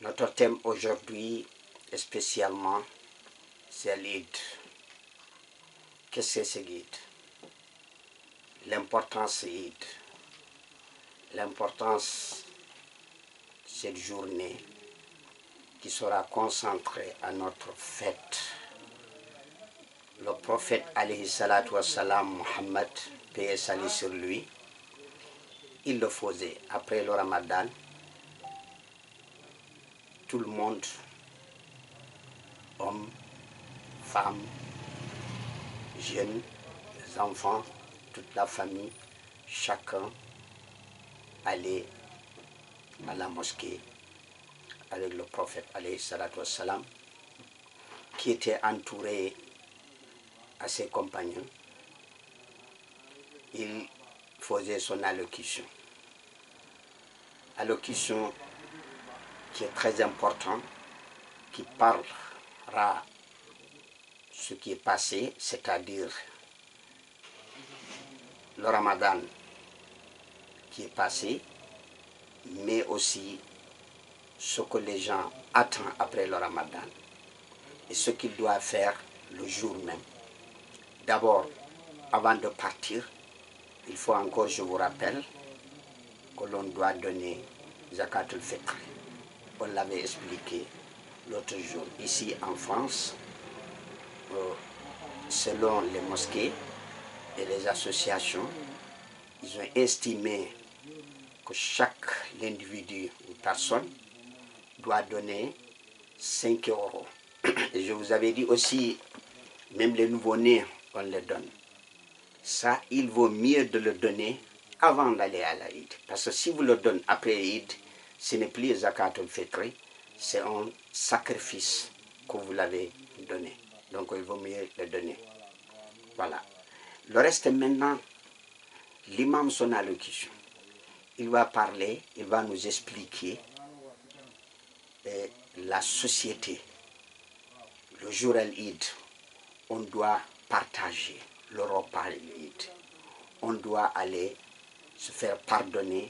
Notre thème aujourd'hui, spécialement, c'est l'Eid. Qu'est-ce que c'est l'Eid? L'importance Eid. L'importance de cette journée qui sera concentrée à notre fête. Le prophète alayhi salatu wassalam, Muhammad, paix et salut sur lui, il le faisait après le Ramadan. Tout le monde, hommes, femmes, jeunes, enfants, toute la famille, chacun allait à la mosquée avec le prophète alayhi salatu wassalam, qui était entouré à ses compagnons. Il faisait son allocution. Allocution qui est très important, qui parlera ce qui est passé, c'est-à-dire le Ramadan qui est passé, mais aussi ce que les gens attendent après le Ramadan et ce qu'ils doivent faire le jour même. D'abord, avant de partir, il faut encore, je vous rappelle, que l'on doit donner Zakat al-Fitr. On l'avait expliqué l'autre jour. Ici en France, selon les mosquées et les associations, ils ont estimé que chaque individu ou personne doit donner 5 €. Et je vous avais dit aussi, même les nouveau-nés, on les donne. Ça, il vaut mieux de le donner avant d'aller à l'Aïd. Parce que si vous le donnez après l'Aïd, ce n'est plus Zakat al-Fitr, c'est un sacrifice que vous l'avez donné. Donc il vaut mieux le donner. Voilà. Le reste maintenant, l'imam son allocution. Il va parler, il va nous expliquer la société. Le jour à l'Eid, on doit partager le repas à l'Eid. On doit aller se faire pardonner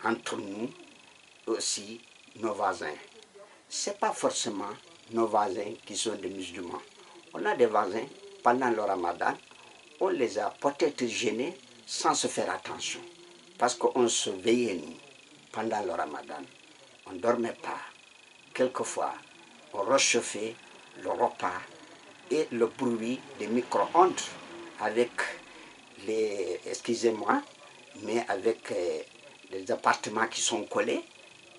entre nous aussi nos voisins. Ce n'est pas forcément nos voisins qui sont des musulmans. On a des voisins, pendant le Ramadan, on les a peut-être gênés sans se faire attention. Parce qu'on se veillait, nous, pendant le Ramadan. On ne dormait pas. Quelquefois, on réchauffait le repas et le bruit des micro-ondes avec les, excusez-moi, mais avec les appartements qui sont collés,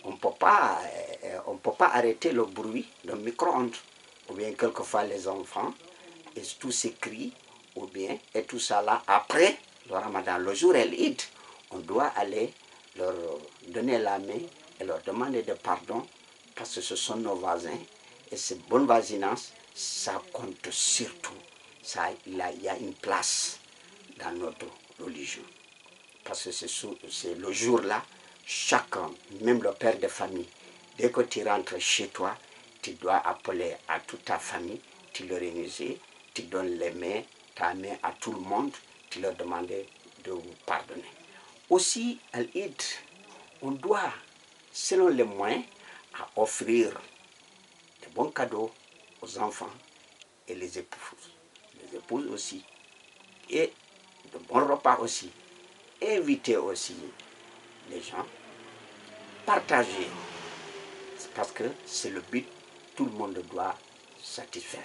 on ne peut pas arrêter le bruit d'un micro-ondes. Ou bien quelquefois les enfants, et tous ces cris, ou bien, et tout ça là, après le Ramadan, le jour est l'Eid, on doit aller leur donner la main et leur demander de pardon, parce que ce sont nos voisins, et cette bonne voisinage, ça compte surtout. Il y a une place dans notre religion. Parce que c'est le jour-là, chacun, même le père de famille, dès que tu rentres chez toi, tu dois appeler à toute ta famille, tu le réunies, tu donnes ta main à tout le monde, tu leur demandes de vous pardonner. Aussi, à l'Eid, on doit, selon les moyens, à offrir de bons cadeaux aux enfants et les épouses aussi, et de bons repas aussi. Inviter aussi les gens, partager, parce que c'est le but, tout le monde doit satisfaire.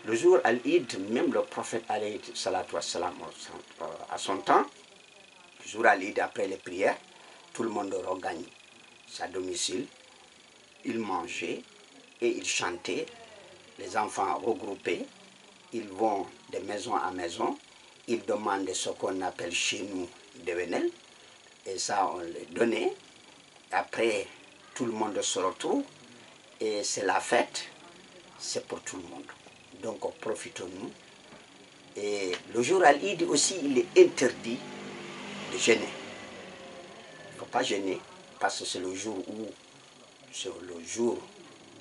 Le jour à l'Eid, même le prophète alayhi salatu wassalam, à son temps, le jour à l'Eid, après les prières, tout le monde regagne sa domicile, il mangeait et il chantait, les enfants regroupés, ils vont de maison en maison, ils demandent ce qu'on appelle chez nous devenel, et ça on les donnait. Après, tout le monde se retrouve et c'est la fête, c'est pour tout le monde. Donc profitons-nous. Et le jour à l'Eid aussi, il est interdit de jeûner. Il ne faut pas jeûner parce que c'est le jour où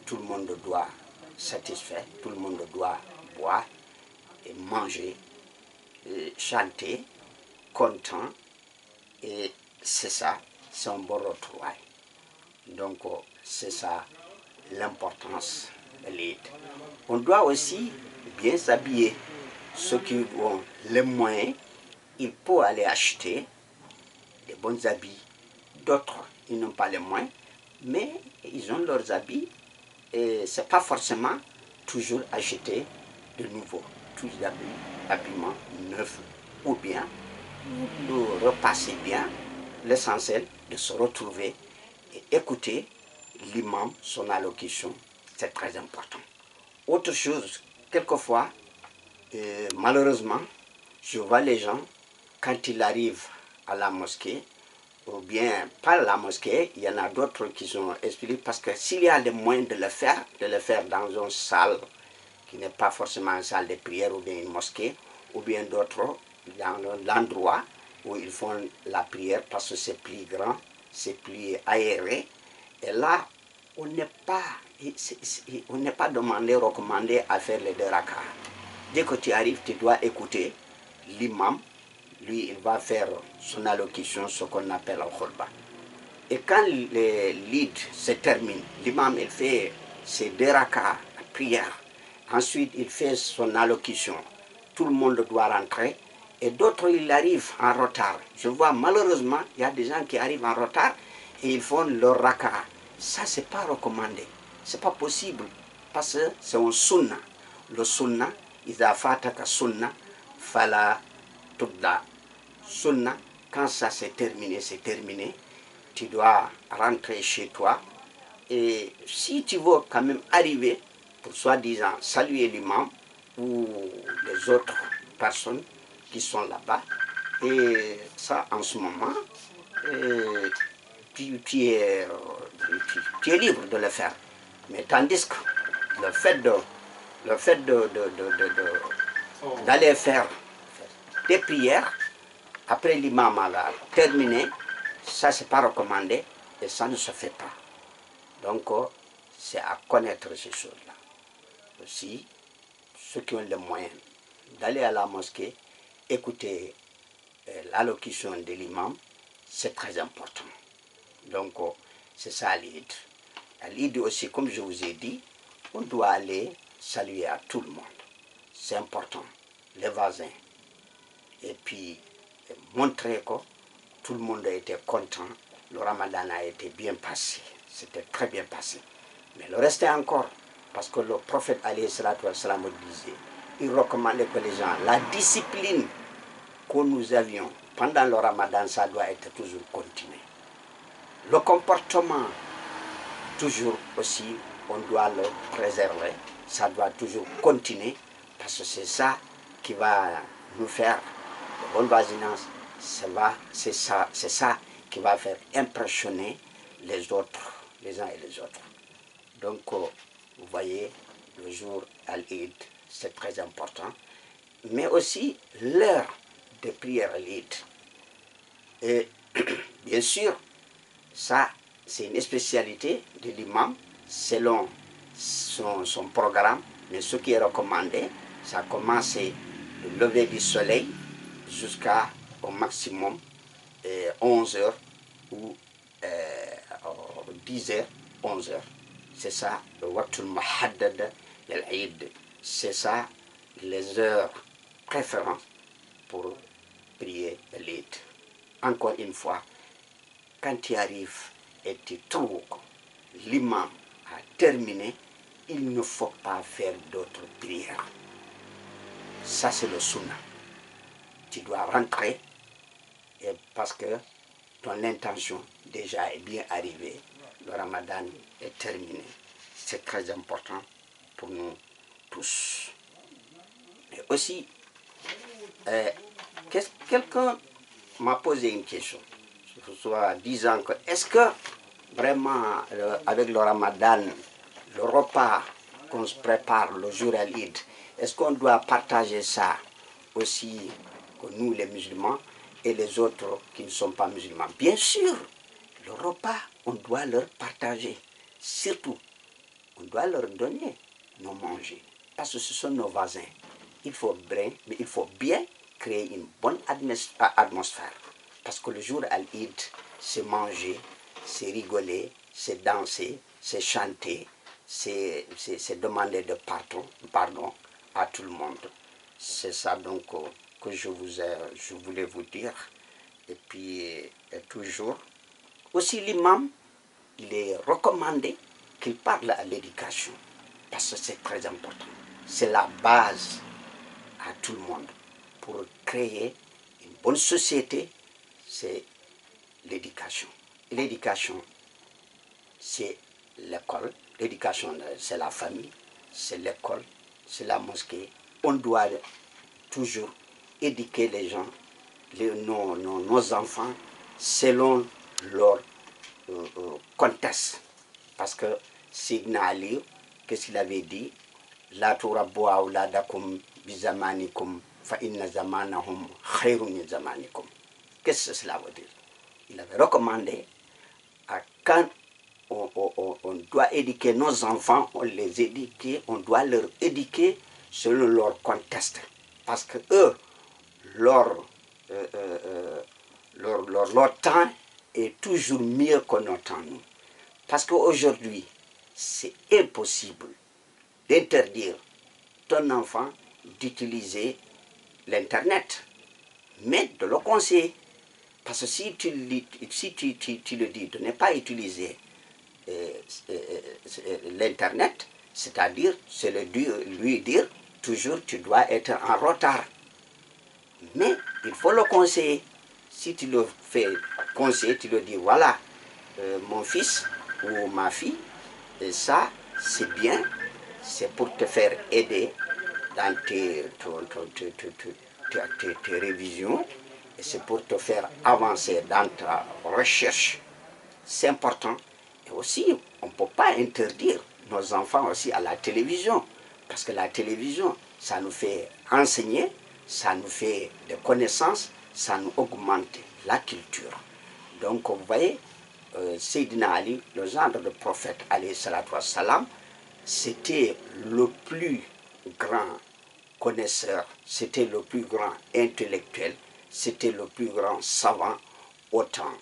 tout le monde doit satisfait, tout le monde doit boire et manger, et chanter, content, et c'est ça, c'est un bon retrouvail. Donc c'est ça l'importance de l'Eid. On doit aussi bien s'habiller. Ceux qui ont les moyens, ils peuvent aller acheter des bons habits. D'autres, ils n'ont pas les moyens, mais ils ont leurs habits et ce n'est pas forcément toujours acheter de nouveau. Tous les habillements neufs ou bien nous repasser bien. L'essentiel de se retrouver et écouter l'imam, son allocution, c'est très important. Autre chose, quelquefois, malheureusement, je vois les gens, quand ils arrivent à la mosquée, ou bien pas la mosquée, il y en a d'autres qui sont expliqués, parce que s'il y a les moyens de le faire dans une salle qui n'est pas forcément une salle de prière ou bien une mosquée, ou bien d'autres dans l'endroit où ils font la prière parce que c'est plus grand, c'est plus aéré. Et là, on n'est pas demandé, recommandé à faire les 2 rakas. Dès que tu arrives, tu dois écouter l'imam. Lui, il va faire son allocution, ce qu'on appelle un khutbah. Et quand l'Eid se termine, l'imam il fait ses 2 rakas, la prière. Ensuite, il fait son allocution. Tout le monde doit rentrer. Et d'autres, ils arrivent en retard. Je vois malheureusement, il y a des gens qui arrivent en retard et ils font leur raka. Ça, c'est pas recommandé. C'est pas possible. Parce que c'est un sunna. Le sunna, إذا فاتك sunna, fala tubda. Sunna, quand ça c'est terminé. Tu dois rentrer chez toi. Et si tu veux quand même arriver pour soi-disant saluer l'imam ou les autres personnes qui sont là-bas, et ça en ce moment, tu es libre de le faire. Mais tandis que le fait d'aller faire des prières, après l'imam a terminé, ça c'est pas recommandé et ça ne se fait pas. Donc c'est à connaître ces choses-là. Aussi, ceux qui ont les moyens d'aller à la mosquée, écouter l'allocution de l'imam, c'est très important. Donc c'est ça l'Eid. À l'Eid aussi, comme je vous ai dit, on doit aller saluer à tout le monde. C'est important, les voisins. Et puis montrer que tout le monde a été content, le ramadan a été bien passé. C'était très bien passé. Mais le reste est encore, parce que le prophète alayhi salatu wassalam disait, il recommandait que les gens, la discipline que nous avions pendant le ramadan, ça doit être toujours continué. Le comportement, toujours aussi, on doit le préserver, ça doit toujours continuer, parce que c'est ça qui va nous faire le bon voisinage, c'est ça qui va faire impressionner les autres, les uns et les autres. Donc, vous voyez, le jour Al-Eid, c'est très important, mais aussi l'heure de prière Al-Eid. Et bien sûr, ça, c'est une spécialité de l'imam, selon son programme, mais ce qui est recommandé, ça commence le lever du soleil jusqu'au maximum 11 heures ou 10 heures, 11 heures. C'est ça, le waqtul muhaddad l'Eid. C'est ça, les heures préférences pour prier l'Eid. Encore une fois, quand tu arrives et tu trouves que l'imam a terminé, il ne faut pas faire d'autres prières. Ça, c'est le sunna. Tu dois rentrer et parce que ton intention déjà est bien arrivée. Le ramadan est terminé. C'est très important pour nous tous. Et aussi, quelqu'un m'a posé une question, soit disant que est-ce que vraiment avec le ramadan, le repas qu'on se prépare le jour à l'Eid, est-ce qu'on doit partager ça aussi que nous les musulmans et les autres qui ne sont pas musulmans? Bien sûr, le repas, on doit leur partager, surtout, on doit leur donner, nos manger. Parce que ce sont nos voisins. Il faut bien créer une bonne atmosphère. Parce que le jour Al-Eid, c'est manger, c'est rigoler, c'est danser, c'est chanter, c'est demander de pardon à tout le monde. C'est ça donc que je voulais vous dire. Et puis, toujours, aussi l'imam, il est recommandé qu'il parle à l'éducation. Parce que c'est très important. C'est la base à tout le monde. Pour créer une bonne société, c'est l'éducation. L'éducation, c'est l'école. L'éducation, c'est la famille, c'est l'école, c'est la mosquée. On doit toujours éduquer les gens, nos enfants, selon leur contexte. Parce que Sidna Ali, qu'est-ce qu'il avait dit? La turabbu auladakum bizamanikum fa inna zamanahum khayrun min zamanikum. Qu'est-ce que cela veut dire? Il avait recommandé à quand on doit éduquer nos enfants, on doit leur éduquer selon leur contexte. Parce que eux, leur temps est toujours mieux que notre temps, nous. Parce qu'aujourd'hui, c'est impossible d'interdire ton enfant d'utiliser l'Internet, mais de le conseiller. Parce que si tu le dis de ne pas utiliser l'Internet, c'est-à-dire lui dire toujours tu dois être en retard. Mais il faut le conseiller. Si tu le fais conseiller, tu le dis voilà, mon fils ou ma fille, et ça c'est bien, c'est pour te faire aider dans tes révisions, et c'est pour te faire avancer dans ta recherche. C'est important. Et aussi, on ne peut pas interdire nos enfants aussi à la télévision. Parce que la télévision, ça nous fait enseigner, ça nous fait des connaissances, ça nous augmente la culture. Donc, vous voyez, Sayyidina Ali, le gendre de prophète, alayhi salatu wassalam, c'était le plus grand connaisseur, c'était le plus grand intellectuel, c'était le plus grand savant au temps.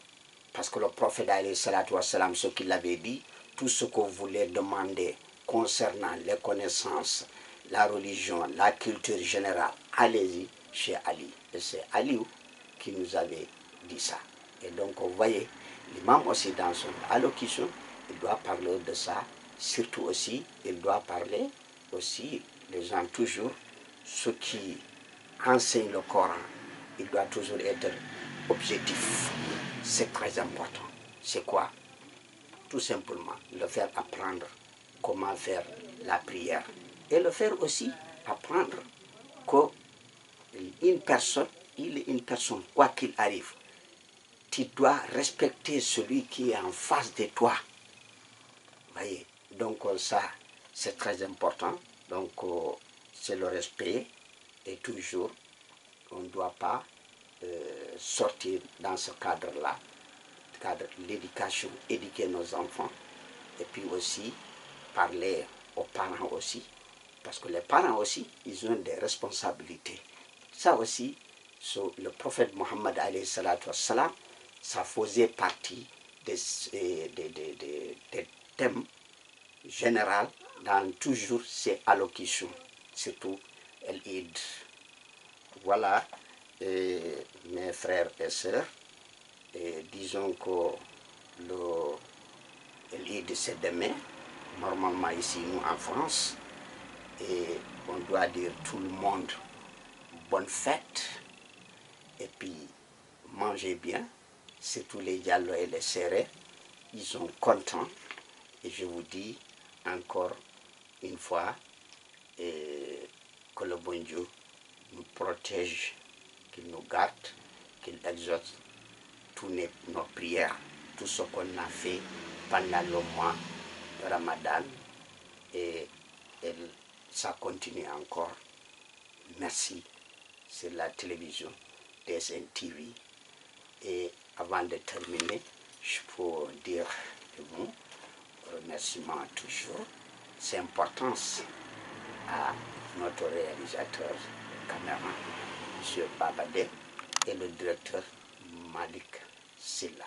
Parce que le prophète, alayhi salatu wassalam, ce qu'il avait dit, tout ce que vous voulez demander concernant les connaissances, la religion, la culture générale, allez-y chez Ali. Et c'est Ali qui nous avait dit ça. Et donc, vous voyez, l'imam aussi dans son allocution, il doit parler de ça. Surtout aussi, il doit parler aussi, les gens toujours, ceux qui enseignent le Coran, il doit toujours être objectif. C'est très important. C'est quoi? Tout simplement, le faire apprendre comment faire la prière. Et le faire aussi apprendre qu'une personne, il est une personne, quoi qu'il arrive, tu dois respecter celui qui est en face de toi. Voyez, donc ça, c'est très important. Donc, c'est le respect. Et toujours, on ne doit pas sortir dans ce cadre-là, cadre de l'éducation, éduquer nos enfants. Et puis aussi, parler aux parents aussi. Parce que les parents aussi, ils ont des responsabilités. Ça aussi, le prophète Mohammed alayhi salatu wassalam, ça faisait partie des thèmes généraux dans toujours ces allocutions, surtout l'Eid. Voilà, mes frères et sœurs, et disons que l'Eid c'est demain, normalement ici nous en France, et on doit dire tout le monde bonne fête, et puis mangez bien, surtout les Diallo et les Sérés, ils sont contents, et je vous dis encore une fois que le bon Dieu nous protège, qu'il nous garde, qu'il exauce toutes nos prières, tout ce qu'on a fait pendant le mois de Ramadan, et ça continue encore. Merci. C'est la télévision DSN TV. Et avant de terminer, je peux dire de vous remerciement toujours. C'est important à notre réalisateur caméraman, M. Babadé, et le directeur Malik Silla.